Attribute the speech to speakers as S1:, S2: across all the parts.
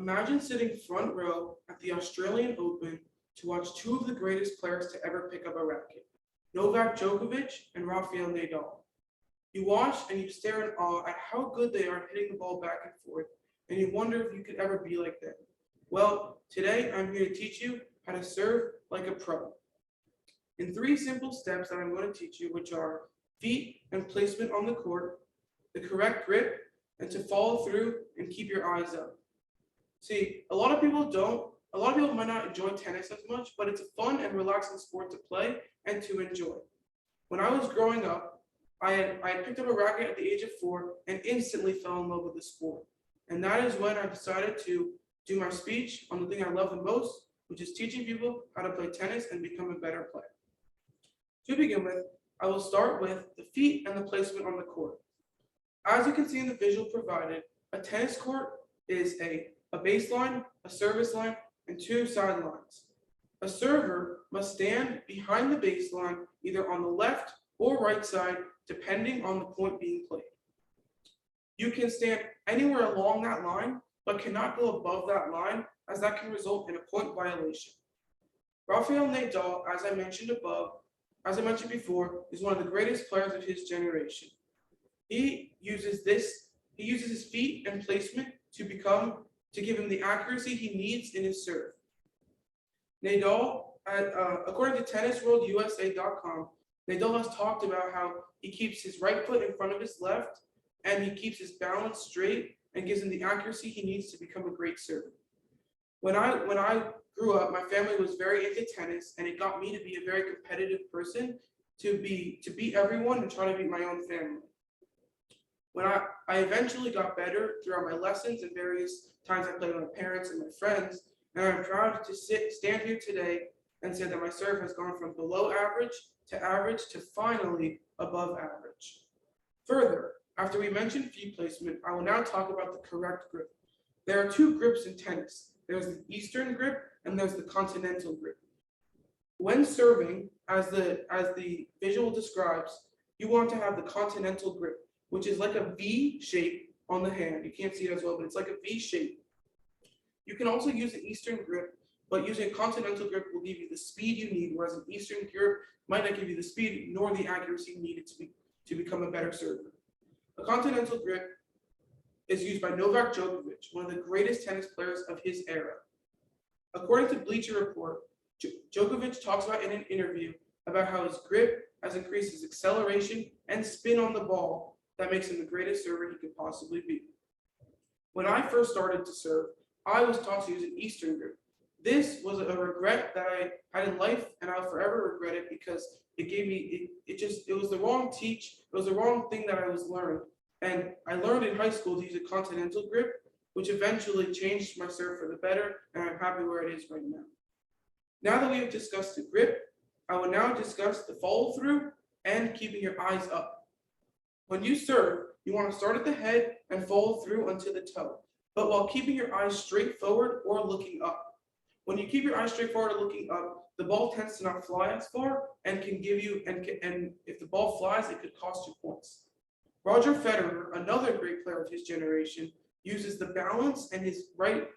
S1: Imagine sitting front row at the Australian Open to watch two of the greatest players to ever pick up a racket, Novak Djokovic and Rafael Nadal. You watch and you stare in awe at how good they are at hitting the ball back and forth, and you wonder if you could ever be like them. Well, today I'm here to teach you how to serve like a pro. In 3 simple steps that I'm going to teach you, which are feet and placement on the court, the correct grip, and to follow through and keep your eyes up. See, a lot of people might not enjoy tennis as much, but it's a fun and relaxing sport to play and to enjoy. When I was growing up, I had picked up a racket at the age of 4 and instantly fell in love with the sport. And that is when I decided to do my speech on the thing I love the most, which is teaching people how to play tennis and become a better player. To begin with, I will start with the feet and the placement on the court. As you can see in the visual provided, a tennis court is a baseline, a service line, and 2 sidelines. A server must stand behind the baseline, either on the left or right side, depending on the point being played. You can stand anywhere along that line, but cannot go above that line, as that can result in a point violation. Rafael Nadal, as I mentioned before, is one of the greatest players of his generation. He uses his feet and placement to give him the accuracy he needs in his serve. Nadal, according to tennisworldusa.com, Nadal has talked about how he keeps his right foot in front of his left, and he keeps his balance straight and gives him the accuracy he needs to become a great server. When I grew up, my family was very into tennis, and it got me to be a very competitive person, to beat everyone and try to beat my own family. When I eventually got better throughout my lessons and various times I played with my parents and my friends, and I'm proud to stand here today and say that my serve has gone from below average to finally above average. Further, after we mentioned feet placement, I will now talk about the correct grip. There are 2 grips in tennis. There's the Eastern grip and there's the Continental grip. When serving, as the visual describes, you want to have the Continental grip, which is like a V shape on the hand. You can't see it as well, but it's like a V shape. You can also use an Eastern grip, but using a Continental grip will give you the speed you need, whereas an Eastern grip might not give you the speed nor the accuracy needed to become a better server. A Continental grip is used by Novak Djokovic, one of the greatest tennis players of his era. According to Bleacher Report, Djokovic talks about in an interview about how his grip has increased his acceleration and spin on the ball that makes him the greatest server he could possibly be. When I first started to serve, I was taught to use an Eastern grip. This was a regret that I had in life, and I'll forever regret it because it was the wrong it was the wrong thing that I was learning. And I learned in high school to use a Continental grip, which eventually changed my serve for the better, and I'm happy where it is right now. Now that we have discussed the grip, I will now discuss the follow through and keeping your eyes up. When you serve, you want to start at the head and follow through unto the toe, but while keeping your eyes straight forward or looking up. When you keep your eyes straight forward or looking up, the ball tends to not fly as far and can give you, and if the ball flies, it could cost you points. Roger Federer, another great player of his generation, uses the balance and his right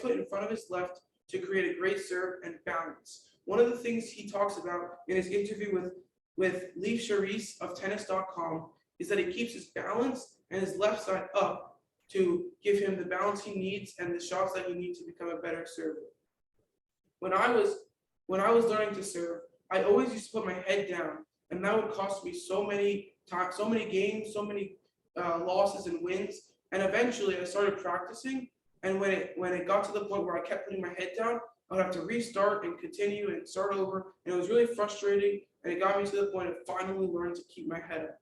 S1: foot in front of his left to create a great serve and balance. One of the things he talks about in his interview with Leif Charisse of tennis.com is that he keeps his balance and his left side up to give him the balance he needs and the shots that he needs to become a better server. When I was learning to serve, I always used to put my head down, and that would cost me so many games, so many losses and wins. And eventually, I started practicing, and when it got to the point where I kept putting my head down, I would have to restart and continue and start over, and it was really frustrating. And it got me to the point of finally learning to keep my head up.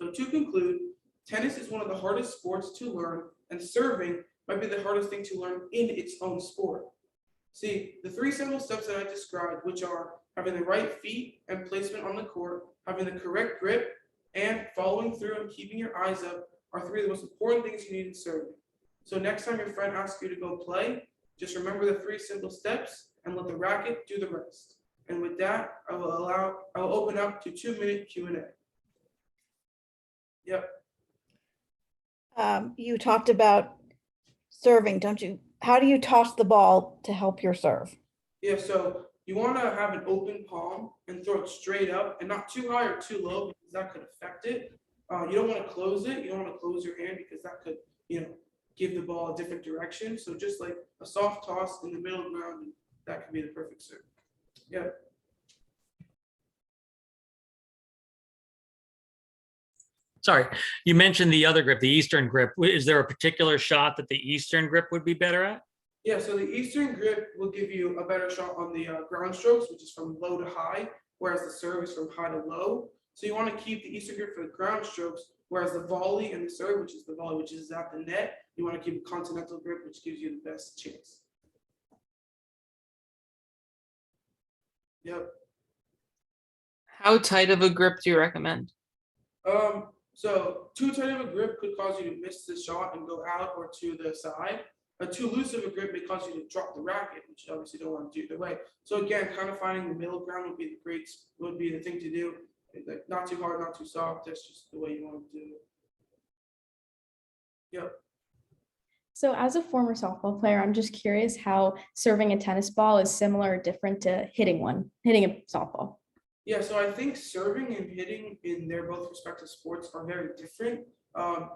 S1: So to conclude, tennis is one of the hardest sports to learn, and serving might be the hardest thing to learn in its own sport. See, the 3 simple steps that I described, which are having the right feet and placement on the court, having the correct grip, and following through and keeping your eyes up, are 3 of the most important things you need in serving. So next time your friend asks you to go play, just remember the 3 simple steps and let the racket do the rest. And with that, I will open up to 2-minute Q&A. Yep.
S2: You talked about serving, don't you? How do you toss the ball to help your serve?
S1: Yeah, so you want to have an open palm and throw it straight up and not too high or too low because that could affect it. You don't want to close it. You don't want to close your hand because that could, give the ball a different direction. So just like a soft toss in the middle ground, and that could be the perfect serve. Yeah.
S3: Sorry, you mentioned the other grip, the Eastern grip. Is there a particular shot that the Eastern grip would be better at?
S1: Yeah, so the Eastern grip will give you a better shot on the ground strokes, which is from low to high, whereas the serve is from high to low. So you want to keep the Eastern grip for the ground strokes, whereas the volley and the serve, which is the volley, which is at the net, you want to keep a continental grip, which gives you the best chance. Yep.
S4: How tight of a grip do you recommend?
S1: So too tight of a grip could cause you to miss the shot and go out or to the side. A too loose of a grip may cause you to drop the racket, which you obviously don't want to do either way. So again, kind of finding the middle ground would be the thing to do. Like not too hard, not too soft. That's just the way you want to do it. Yep.
S5: So as a former softball player, I'm just curious how serving a tennis ball is similar or different to hitting a softball.
S1: Yeah, so I think serving and hitting in their both respective sports are very different. I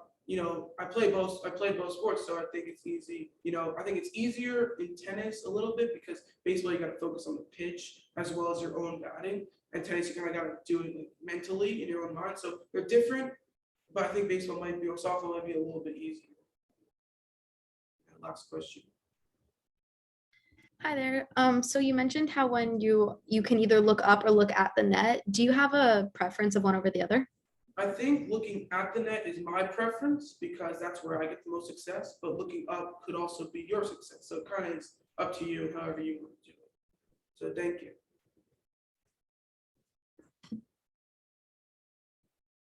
S1: played both sports, so I think it's easy. I think it's easier in tennis a little bit because baseball you got to focus on the pitch as well as your own batting, and tennis you kind of got to do it like, mentally in your own mind. So they're different, but I think baseball might be or softball might be a little bit easier. Last question.
S5: Hi there. So you mentioned how when you can either look up or look at the net. Do you have a preference of one over the other?
S1: I think looking at the net is my preference because that's where I get the most success, but looking up could also be your success. So it kind of is up to you however you want to do it. So thank you.